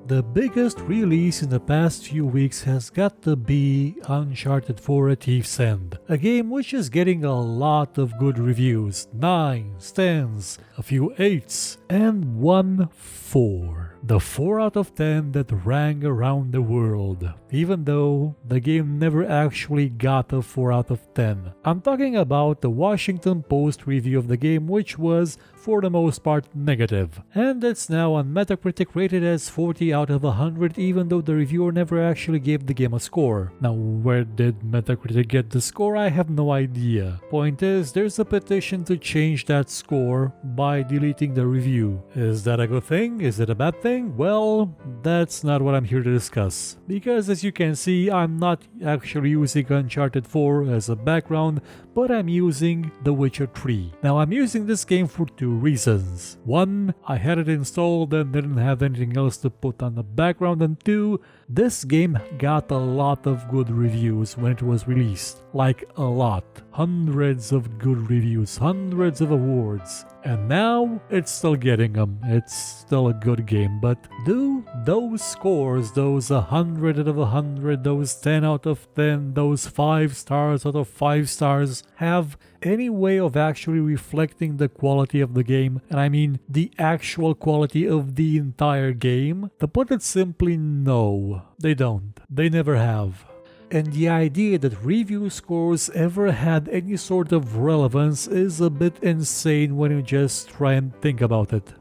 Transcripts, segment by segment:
The biggest release in the past few weeks has got to be Uncharted 4: A Thief's End, a game which is getting a lot of good reviews, 9s, 10s, a few 8s, and one 4. The 4 out of 10 that rang around the world, even though the game never actually got a 4 out of 10. I'm talking about the Washington Post review of the game, which was, for the most part, negative. And it's now on Metacritic rated as 40 out of 100, even though the reviewer never actually gave the game a score. Now, where did Metacritic get the score? I have no idea. Point is, there's a petition to change that score by deleting the review. Is that a good thing? Is it a bad thing? Well, that's not what I'm here to discuss. Because as you can see, I'm not actually using Uncharted 4 as a background, but I'm using The Witcher 3. Now, I'm using this game for two reasons. One, I had it installed and didn't have anything else to put on the background, and two, this game got a lot of good reviews when it was released. Like a lot. Hundreds of good reviews, hundreds of awards. And now, it's still getting them. It's still a good game, but do those scores, those 100 out of 100, those 10 out of 10, those 5 stars out of 5 stars, have any way of actually reflecting the quality of the game? And I mean the actual quality of the entire game? To put it simply, no, they don't. They never have. And the idea that review scores ever had any sort of relevance is a bit insane when you just try and think about it.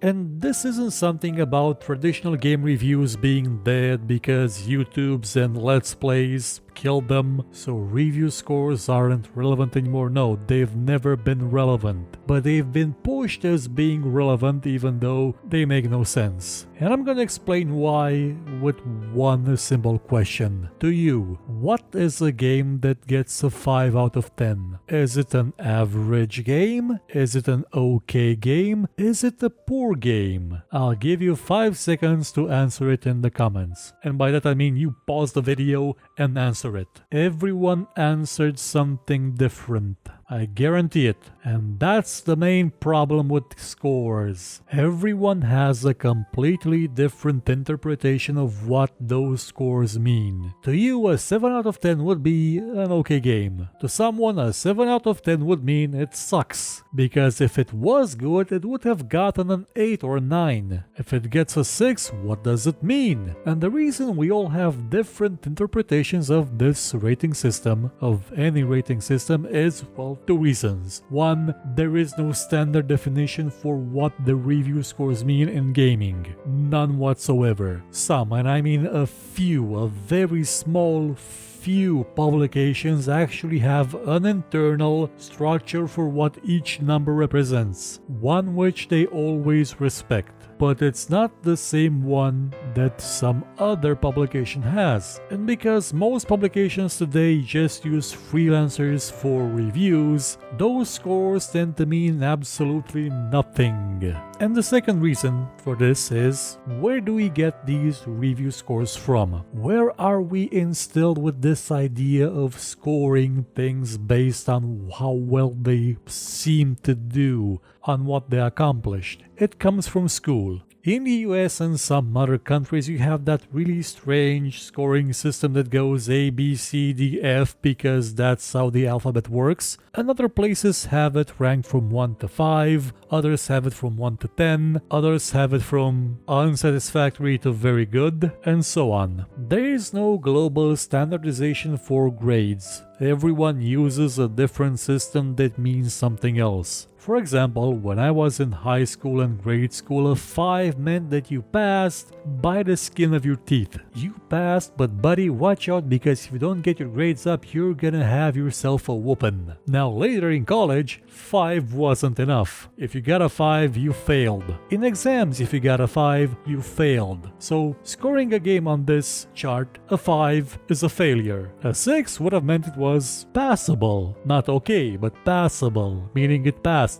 And this isn't something about traditional game reviews being dead because YouTubes and Let's Plays killed them, so review scores aren't relevant anymore. No, they've never been relevant, but they've been pushed as being relevant even though they make no sense. And I'm gonna explain why with one simple question. To you, what is a game that gets a 5 out of 10? Is it an average game? Is it an okay game? Is it a poor game? I'll give you 5 seconds to answer it in the comments. And by that I mean you pause the video and answer it. Everyone answered something different. I guarantee it. And that's the main problem with scores. Everyone has a completely different interpretation of what those scores mean. To you, a 7 out of 10 would be an okay game. To someone, a 7 out of 10 would mean it sucks. Because if it was good, it would have gotten an 8 or 9. If it gets a 6, what does it mean? And the reason we all have different interpretations of this rating system, of any rating system, is, well, two reasons. One, there is no standard definition for what the review scores mean in gaming. None whatsoever. Some, and I mean a few, a very small few publications actually have an internal structure for what each number represents, one which they always respect. But it's not the same one that some other publication has. And because most publications today just use freelancers for reviews, those scores tend to mean absolutely nothing. And the second reason for this is, where do we get these review scores from? Where are we instilled with this idea of scoring things based on how well they seem to do, on what they accomplished? It comes from school. In the US and some other countries, you have that really strange scoring system that goes A, B, C, D, F because that's how the alphabet works. And other places have it ranked from 1 to 5, others have it from 1 to 10, others have it from unsatisfactory to very good, and so on. There is no global standardization for grades. Everyone uses a different system that means something else. For example, when I was in high school and grade school, a 5 meant that you passed by the skin of your teeth. You passed, but buddy, watch out because if you don't get your grades up, you're gonna have yourself a whoopin'. Now later in college, 5 wasn't enough. If you got a 5, you failed. In exams, if you got a 5, you failed. So scoring a game on this chart, a 5 is a failure. A 6 would have meant it was passable. Not okay, but passable, meaning it passed.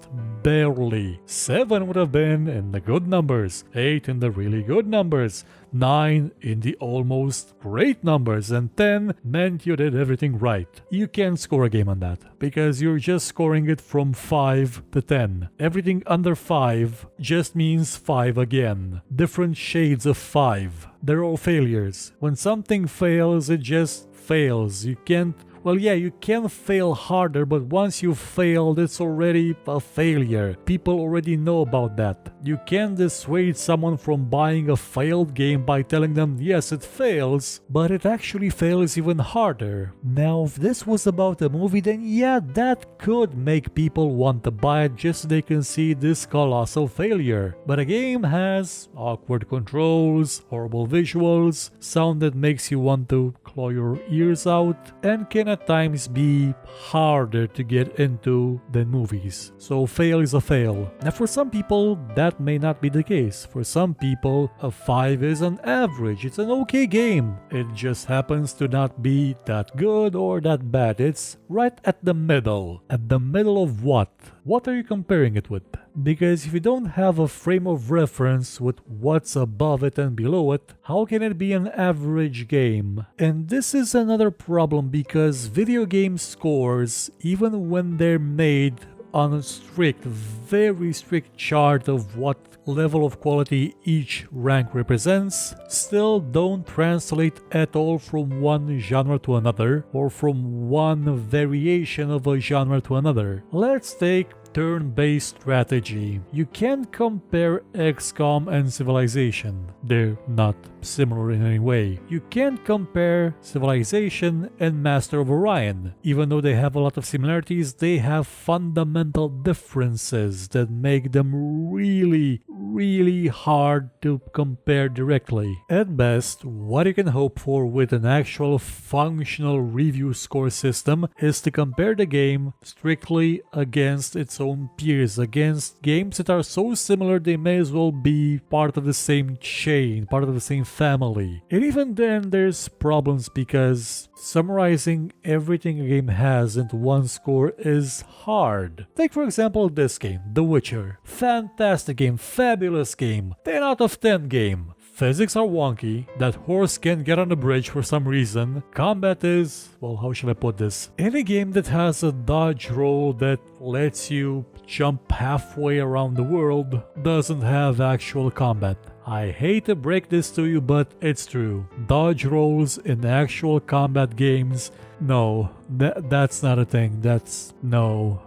Barely. 7 would have been in the good numbers, 8 in the really good numbers, 9 in the almost great numbers, and 10 meant you did everything right. You can't score a game on that, because you're just scoring it from 5 to 10. Everything under 5 just means 5 again. Different shades of 5. They're all failures. When something fails, it just fails. You can't... Well, yeah, you can fail harder, but once you've failed, it's already a failure. People already know about that. You can't dissuade someone from buying a failed game by telling them, yes, it fails, but it actually fails even harder. Now, if this was about a movie, then yeah, that could make people want to buy it just so they can see this colossal failure. But a game has awkward controls, horrible visuals, sound that makes you want to claw your ears out, and can at times be harder to get into than movies. So fail is a fail. Now for some people that may not be the case. For some people a 5 is an average. It's an okay game. It just happens to not be that good or that bad. It's right at the middle. At the middle of what? What are you comparing it with? Because if you don't have a frame of reference with what's above it and below it, how can it be an average game? And this is another problem because video game scores, even when they're made on a strict, very strict chart of what level of quality each rank represents, still don't translate at all from one genre to another or from one variation of a genre to another. Let's take turn-based strategy. You can't compare XCOM and Civilization. They're not similar in any way. You can't compare Civilization and Master of Orion. Even though they have a lot of similarities, they have fundamental differences that make them really hard to compare directly. At best, what you can hope for with an actual functional review score system is to compare the game strictly against its own peers, against games that are so similar they may as well be part of the same chain, part of the same family. And even then there's problems because summarizing everything a game has into one score is hard. Take for example this game, The Witcher. Fantastic game, fabulous game, 10 out of 10 game. Physics are wonky, that horse can't get on the bridge for some reason, combat is, well, how should I put this? Any game that has a dodge roll that lets you jump halfway around the world doesn't have actual combat. I hate to break this to you, but it's true. Dodge rolls in actual combat games, no, that's not a thing, no.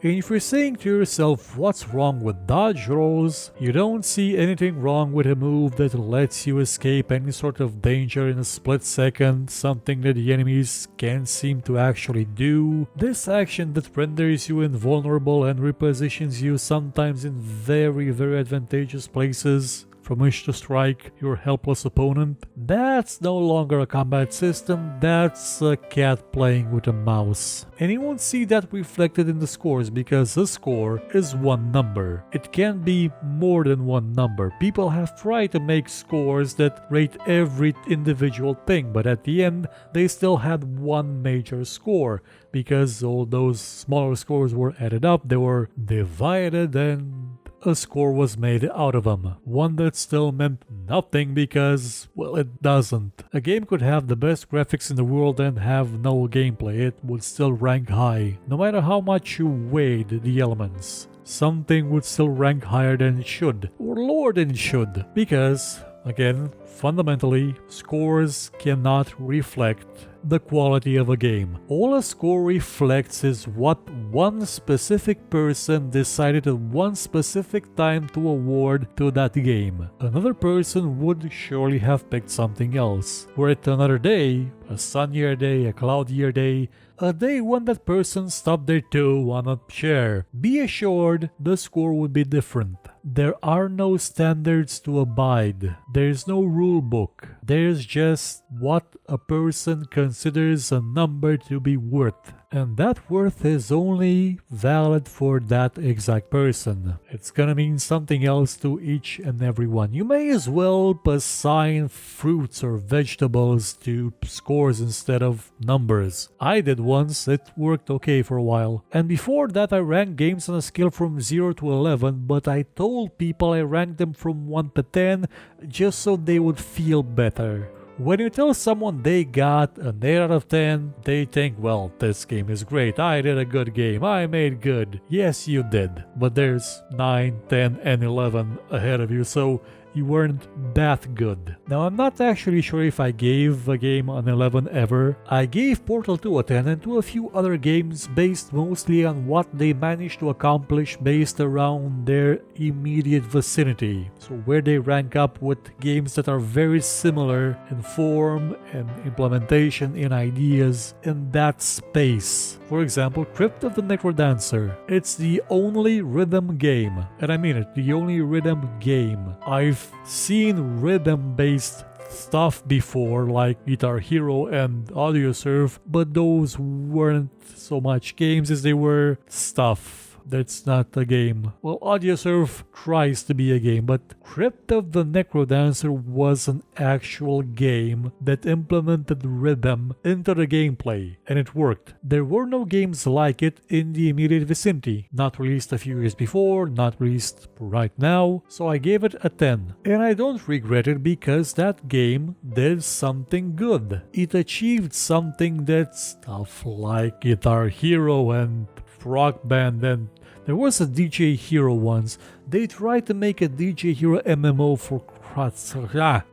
And if you're saying to yourself, what's wrong with dodge rolls? You don't see anything wrong with a move that lets you escape any sort of danger in a split second, something that the enemies can't seem to actually do. This action that renders you invulnerable and repositions you sometimes in very advantageous places from which to strike your helpless opponent. That's no longer a combat system, that's a cat playing with a mouse. And you won't see that reflected in the scores because a score is one number. It can't be more than one number. People have tried to make scores that rate every individual thing, but at the end they still had one major score because all those smaller scores were added up, they were divided, and a score was made out of them. One that still meant nothing because, well, it doesn't. A game could have the best graphics in the world and have no gameplay. It would still rank high. No matter how much you weighed the elements, something would still rank higher than it should, or lower than it should. Because, again, fundamentally, scores cannot reflect the quality of a game. All a score reflects is what one specific person decided at one specific time to award to that game. Another person would surely have picked something else. Were it another day, a sunnier day, a cloudier day, a day when that person stopped their toe on a chair, be assured the score would be different. There are no standards to abide. There is no rule book. There's just what a person considers a number to be worth. And that worth is only valid for that exact person. It's gonna mean something else to each and every one. You may as well assign fruits or vegetables to scores instead of numbers. I did once, it worked okay for a while. And before that I ranked games on a scale from 0 to 11, but I told people I ranked them from 1 to 10 just so they would feel better. When you tell someone they got an 8 out of 10, they think, well, this game is great, I did a good game, I made good. Yes, you did, but there's 9, 10, and 11 ahead of you, so you weren't that good. Now, I'm not actually sure if I gave a game an 11 ever. I gave Portal 2 a 10 and to a few other games based mostly on what they managed to accomplish based around their immediate vicinity. So where they rank up with games that are very similar in form and implementation in ideas in that space. For example, Crypt of the Necrodancer. It's the only rhythm game, and I mean it, the only rhythm game I've seen rhythm-based stuff before, like Guitar Hero and Audiosurf, but those weren't so much games as they were stuff. That's not a game. Well, Audiosurf tries to be a game, but Crypt of the Necrodancer was an actual game that implemented rhythm into the gameplay, and it worked. There were no games like it in the immediate vicinity. Not released a few years before, not released right now, so I gave it a 10. And I don't regret it because that game did something good. It achieved something that stuff like Guitar Hero and Rock Band, and there was a DJ Hero once. They tried to make a DJ Hero MMO for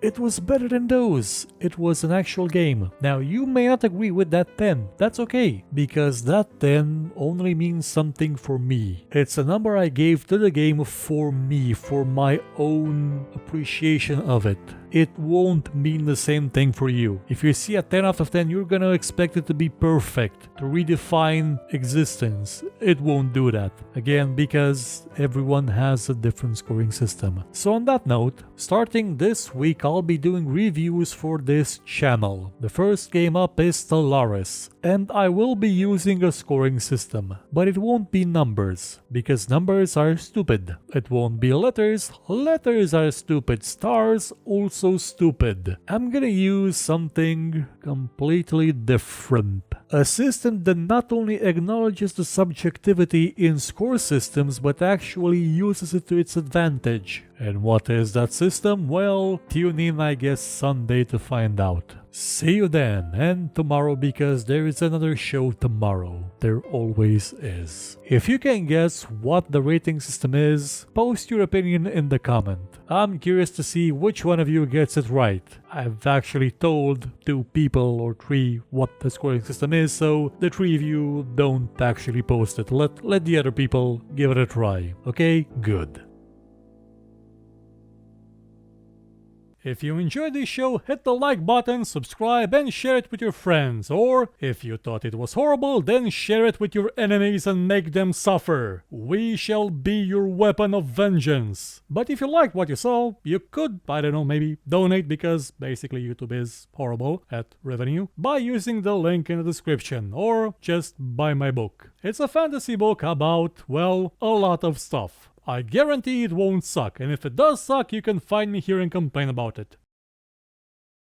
it was better than those. It was an actual game. Now, you may not agree with that 10. That's okay, because that 10 only means something for me. It's a number I gave to the game for me, for my own appreciation of it. It won't mean the same thing for you. If you see a 10 out of 10, you're gonna expect it to be perfect, to redefine existence. It won't do that. Again, because everyone has a different scoring system. So on that note, starting this week, I'll be doing reviews for this channel. The first game up is Stellaris, and I will be using a scoring system, but it won't be numbers, because numbers are stupid. It won't be letters. Letters are stupid. Stars also stupid. I'm gonna use something completely different. A system that not only acknowledges the subjectivity in score systems, but actually uses it to its advantage. And what is that system? Well, tune in, I guess, Sunday to find out. See you then, and tomorrow, because there is another show tomorrow. There always is. If you can guess what the rating system is, post your opinion in the comment. I'm curious to see which one of you gets it right. I've actually told 2 people or 3 what the scoring system is, so the 3 of you don't actually post it. Let the other people give it a try. Okay? Good. If you enjoyed this show, hit the like button, subscribe, and share it with your friends. Or, if you thought it was horrible, then share it with your enemies and make them suffer. We shall be your weapon of vengeance. But if you liked what you saw, you could, I don't know, maybe donate, because basically YouTube is horrible at revenue, by using the link in the description, or just buy my book. It's a fantasy book about, well, a lot of stuff. I guarantee it won't suck, and if it does suck, you can find me here and complain about it.